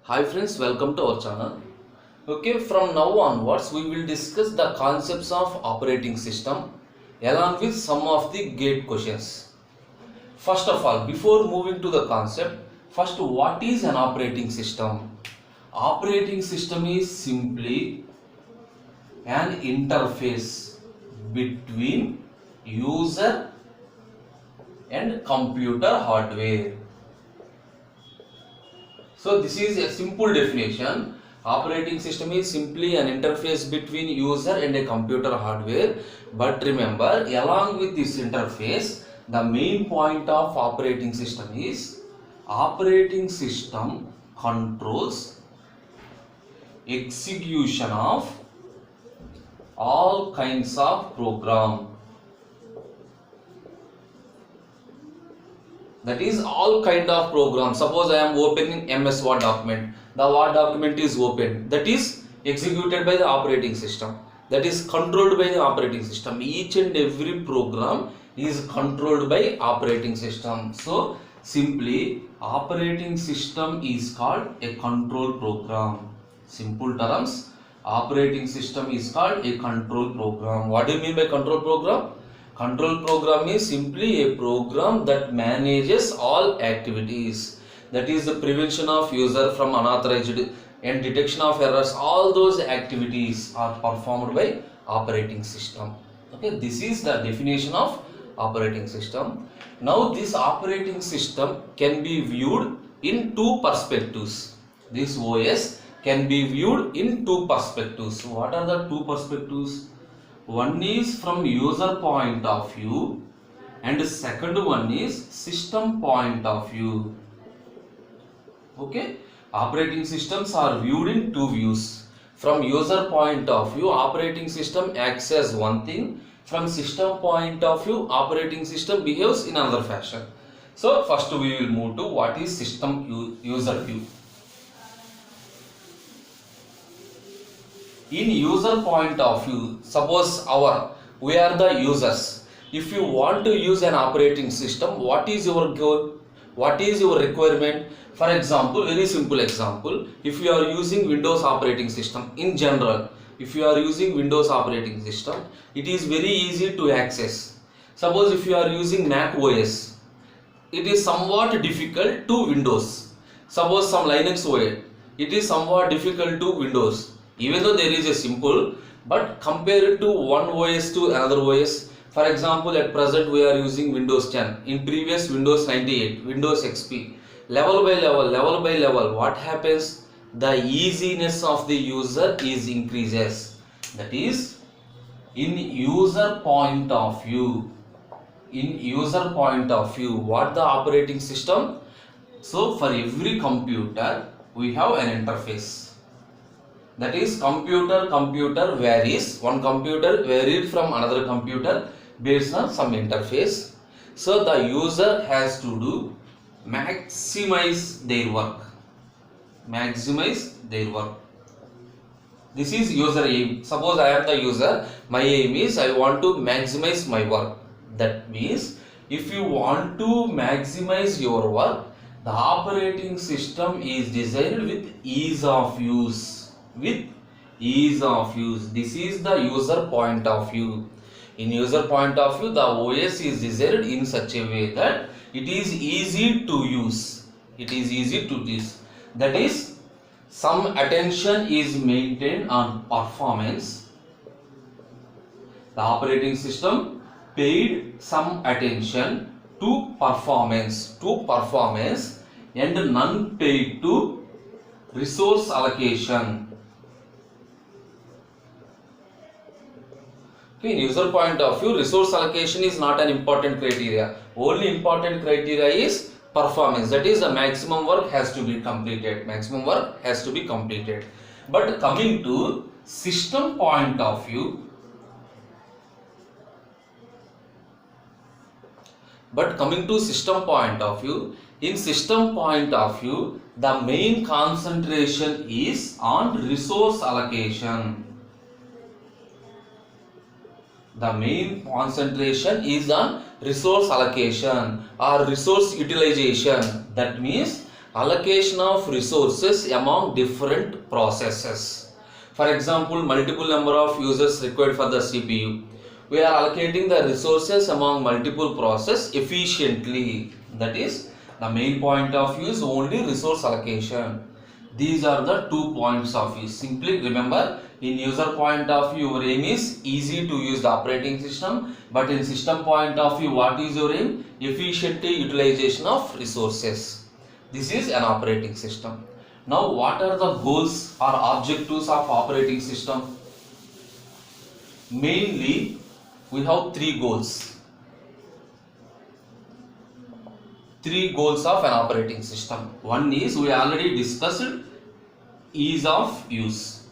Hi friends, welcome to our channel. Okay, from now onwards we will discuss the concepts of operating system along with some of the gate questions. First of all, before moving to the concept, first what is an operating system? Operating system is simply an interface between user and computer hardware. So this is a simple definition. Operating system is simply an interface between user and a computer hardware. But remember, along with this interface, the main point of operating system is operating system controls execution of all kinds of program. That is all kind of program. Suppose I am opening MS Word document. The Word document is open. That is executed by the operating system. That is controlled by the operating system. Each and every program is controlled by operating system. So simply operating system is called a control program. Simple terms, operating system is called a control program. What do you mean by control program? Control program is simply a program that manages all activities. That is the prevention of user from unauthorized and detection of errors. All those activities are performed by operating system. Okay, this is the definition of operating system. Now this operating system can be viewed in two perspectives. This OS can be viewed in two perspectives. What are the two perspectives? One is from user point of view and second one is system point of view. Okay, operating systems are viewed in two views. From user point of view, operating system acts as one thing. From system point of view, operating system behaves in another fashion. So first we will move to what is system user view. In user point of view, suppose we are the users. If you want to use an operating system, what is your goal? What is your requirement? For example, very simple example, if you are using Windows operating system in general, if you are using Windows operating system, it is very easy to access. Suppose if you are using Mac OS, it is somewhat difficult to Windows. Suppose some Linux OS, it is somewhat difficult to Windows. Even though there is a simple, but compared to one OS to another OS, for example, at present we are using Windows 10. In previous Windows 98, Windows XP, level by level, what happens? The easiness of the user is increases. That is, in user point of view, what the operating system? So for every computer, we have an interface. That is, computer varies. One computer varied from another computer based on some interface. So the user has to do maximize their work. This is user aim. Suppose I am the user. My aim is I want to maximize my work. That means if you want to maximize your work, the operating system is designed with ease of use. This is the user point of view. In user point of view, the OS is designed in such a way that it is easy to use. That is, some attention is maintained on performance. The operating system paid some attention to performance and none paid to resource allocation. In user point of view, resource allocation is not an important criteria. Only important criteria is performance. That is, the maximum work has to be completed. But coming to system point of view, in system point of view, the main concentration is on resource allocation. The main concentration is on resource allocation or resource utilization. That means allocation of resources among different processes. For example, multiple number of users required for the CPU. We are allocating the resources among multiple processes efficiently. That is the main point of view is only resource allocation. These are the 2 points of view. Simply remember, in user point of view, your aim is easy to use the operating system, but in system point of view, what is your aim? Efficiently utilization of resources. This is an operating system. Now, what are the goals or objectives of operating system? Mainly, we have 3 goals. 3 goals of an operating system. One is, we already discussed, ease of use.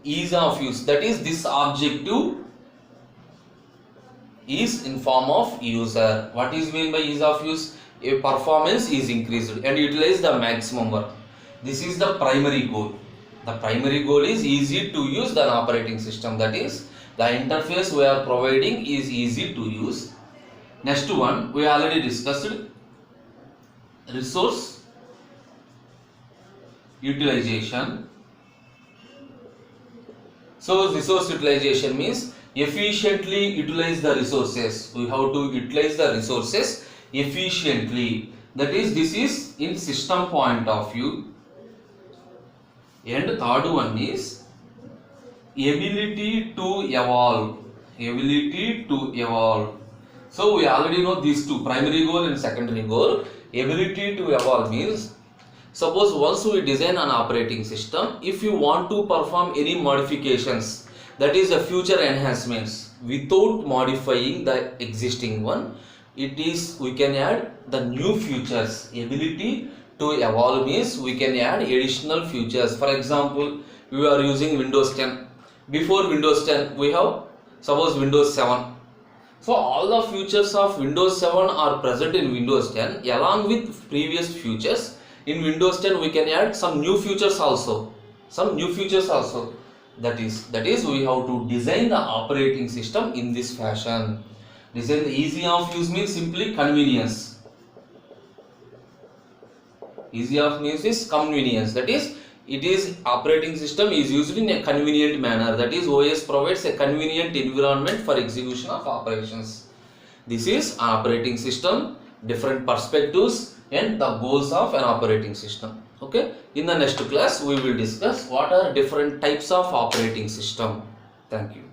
Ease of use, that is, this objective is in form of user. What is meant by ease of use? A performance is increased and utilize the maximum work. This is the primary goal. The primary goal is easy to use the operating system, that is, the interface we are providing is easy to use. Next one, we already discussed, resource utilization. So resource utilization means efficiently utilize the resources. We have to utilize the resources efficiently. That is, this is in system point of view. And third one is ability to evolve. Ability to evolve. So we already know these two, primary goal and secondary goal. Ability to evolve means, suppose once we design an operating system, if you want to perform any modifications, that is the future enhancements, without modifying the existing one, it is, we can add the new features. Ability to evolve means we can add additional features. For example, we are using Windows 10. Before Windows 10, we have, suppose, Windows 7. So all the features of Windows 7 are present in Windows 10 along with previous features. In Windows 10 we can add some new features also. That is we have to design the operating system in this fashion. Design the easy of use means simply convenience. Easy of use is convenience. That is, it is operating system is used in a convenient manner. That is, OS provides a convenient environment for execution of operations. This is an operating system, different perspectives and the goals of an operating system. Okay, in the next class we will discuss what are different types of operating system. Thank you.